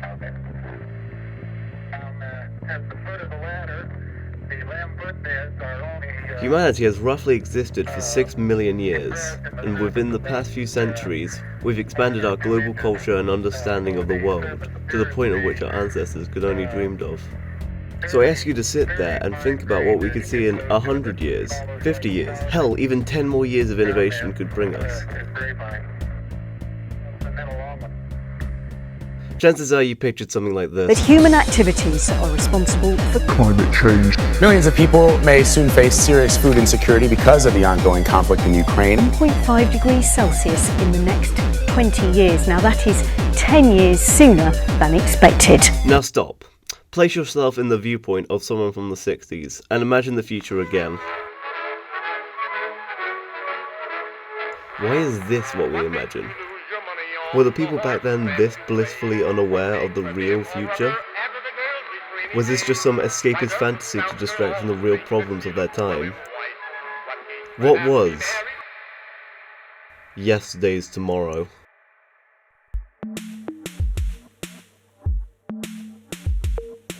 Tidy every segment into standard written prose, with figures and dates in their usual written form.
Okay. At the foot of the ladder, the lamb footbeds are only... Humanity has roughly existed for 6 million years, and within the past few centuries, we've expanded our global culture and understanding of the world to the point at which our ancestors could only dreamed of. So I ask you to sit there and think about what we could see in 100 years, 50 years, hell, even 10 more years of innovation could bring us. Chances are you pictured something like this. That human activities are responsible for climate change. Millions of people may soon face serious food insecurity because of the ongoing conflict in Ukraine. 1.5 degrees Celsius in the next 20 years. Now that is 10 years sooner than expected. Now stop. Place yourself in the viewpoint of someone from the 60s and imagine the future again. Why is this what we imagine? Were the people back then this blissfully unaware of the real future? Was this just some escapist fantasy to distract from the real problems of their time? What was yesterday's tomorrow?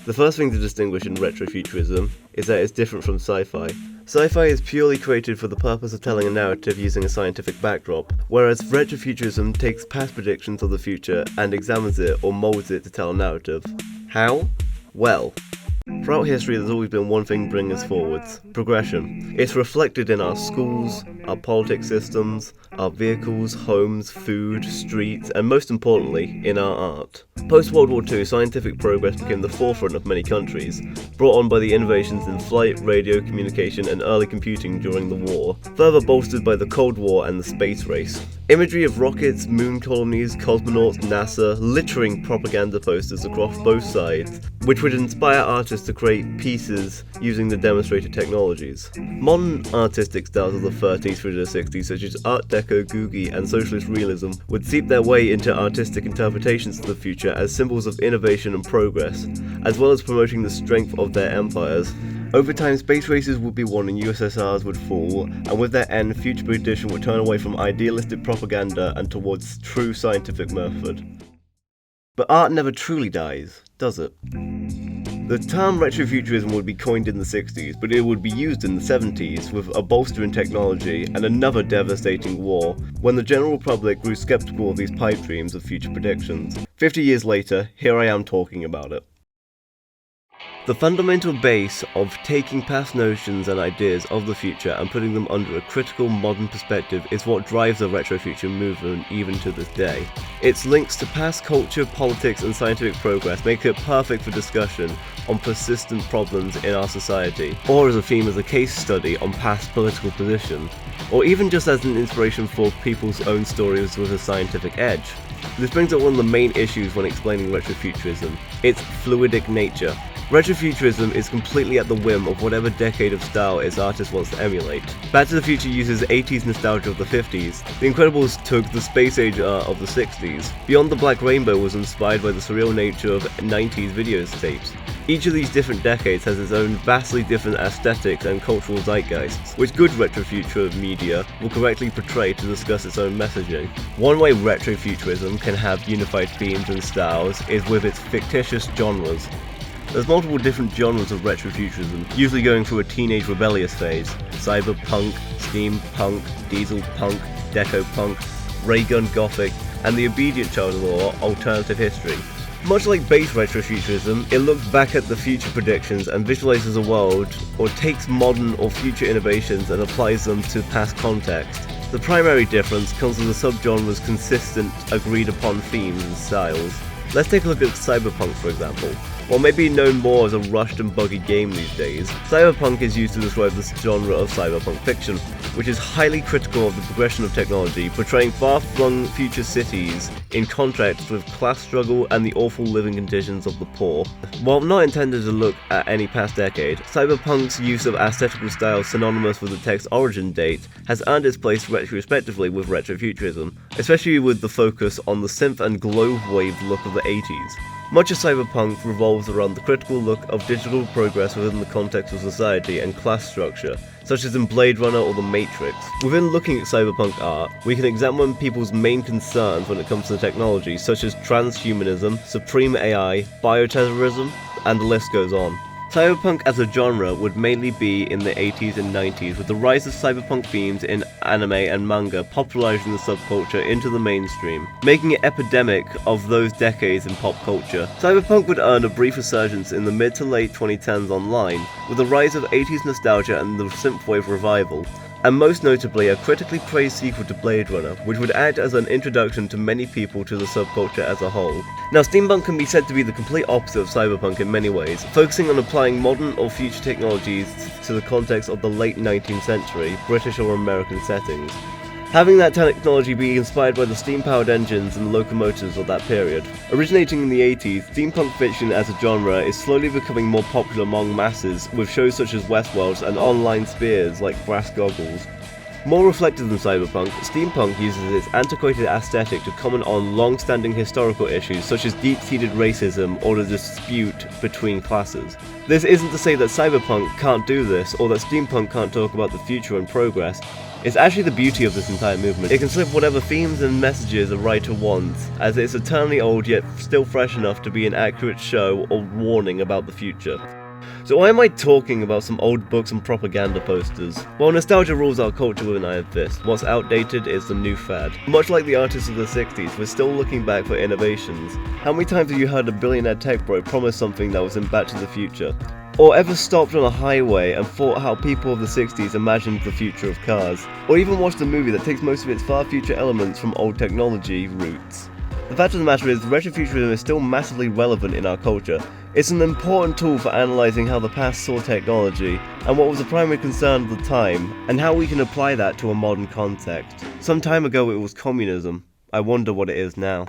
The first thing to distinguish in retrofuturism is that it's different from sci-fi. Sci-fi is purely created for the purpose of telling a narrative using a scientific backdrop, whereas retrofuturism takes past predictions of the future and examines it or molds it to tell a narrative. How? Well, throughout history there's always been one thing bringing us forwards: progression. It's reflected in our schools, our politics systems, our vehicles, homes, food, streets, and most importantly, in our art. Post-World War II, scientific progress became the forefront of many countries, brought on by the innovations in flight, radio, communication, and early computing during the war, further bolstered by the Cold War and the space race. Imagery of rockets, moon colonies, cosmonauts, NASA, littering propaganda posters across both sides, which would inspire artists to create pieces using the demonstrated technologies. Modern artistic styles of the 30s through the 60s, such as Art Deco, Googie, and Socialist Realism, would seep their way into artistic interpretations of the future as symbols of innovation and progress, as well as promoting the strength of their empires. Over time, space races would be won and USSRs would fall, and with their end, future prediction would turn away from idealistic propaganda and towards true scientific method. But art never truly dies, does it? The term retrofuturism would be coined in the 60s, but it would be used in the 70s with a bolster in technology and another devastating war, when the general public grew skeptical of these pipe dreams of future predictions. 50 years later, here I am talking about it. The fundamental base of taking past notions and ideas of the future and putting them under a critical modern perspective is what drives the retrofuture movement even to this day. Its links to past culture, politics, and scientific progress make it perfect for discussion on persistent problems in our society, or as a theme as a case study on past political positions, or even just as an inspiration for people's own stories with a scientific edge. This brings up one of the main issues when explaining retrofuturism: its fluidic nature. Retrofuturism is completely at the whim of whatever decade of style its artist wants to emulate. Back to the Future uses 80s nostalgia of the 50s, The Incredibles took the space age art of the 60s, Beyond the Black Rainbow was inspired by the surreal nature of 90s videotapes. Each of these different decades has its own vastly different aesthetics and cultural zeitgeists, which good retrofuture media will correctly portray to discuss its own messaging. One way retrofuturism can have unified themes and styles is with its fictitious genres. There's multiple different genres of retrofuturism, usually going through a teenage rebellious phase: cyberpunk, steampunk, diesel punk, deco punk, ray gun gothic, and the obedient child of law, alternative history. Much like base retrofuturism, it looks back at the future predictions and visualizes a world, or takes modern or future innovations and applies them to past context. The primary difference comes with the subgenre's consistent, agreed upon themes and styles. Let's take a look at cyberpunk, for example. While maybe known more as a rushed and buggy game these days, cyberpunk is used to describe this genre of cyberpunk fiction, which is highly critical of the progression of technology, portraying far-flung future cities in contrast with class struggle and the awful living conditions of the poor. While not intended to look at any past decade, cyberpunk's use of aesthetical styles synonymous with the text's origin date has earned its place retrospectively with retrofuturism, especially with the focus on the synth and globe wave look of the 80s. Much of cyberpunk revolves around the critical look of digital progress within the context of society and class structure, such as in Blade Runner or The Matrix. Within looking at cyberpunk art, we can examine people's main concerns when it comes to technology, such as transhumanism, supreme AI, bioterrorism, and the list goes on. Cyberpunk as a genre would mainly be in the 80s and 90s, with the rise of cyberpunk themes in anime and manga popularizing the subculture into the mainstream, making it epidemic of those decades in pop culture. Cyberpunk would earn a brief resurgence in the mid to late 2010s online, with the rise of 80s nostalgia and the synthwave revival, and most notably a critically praised sequel to Blade Runner, which would act as an introduction to many people to the subculture as a whole. Now, steampunk can be said to be the complete opposite of cyberpunk in many ways, focusing on applying modern or future technologies to the context of the late 19th century, British or American settings, having that technology be inspired by the steam-powered engines and locomotives of that period. Originating in the 80s, steampunk fiction as a genre is slowly becoming more popular among masses, with shows such as Westworld and online spears like Brass Goggles. More reflective than cyberpunk, steampunk uses its antiquated aesthetic to comment on long-standing historical issues such as deep-seated racism or the dispute between classes. This isn't to say that cyberpunk can't do this, or that steampunk can't talk about the future and progress. It's actually the beauty of this entire movement. It can slip whatever themes and messages a writer wants, as it's eternally old yet still fresh enough to be an accurate show or warning about the future. So why am I talking about some old books and propaganda posters? Well, nostalgia rules our culture with an iron fist. What's outdated is the new fad. Much like the artists of the 60s, we're still looking back for innovations. How many times have you heard a billionaire tech bro promise something that was in Back to the Future? Or ever stopped on a highway and thought how people of the 60s imagined the future of cars? Or even watched a movie that takes most of its far future elements from old technology roots? The fact of the matter is, retrofuturism is still massively relevant in our culture. It's an important tool for analysing how the past saw technology, and what was the primary concern of the time, and how we can apply that to a modern context. Some time ago it was communism. I wonder what it is now.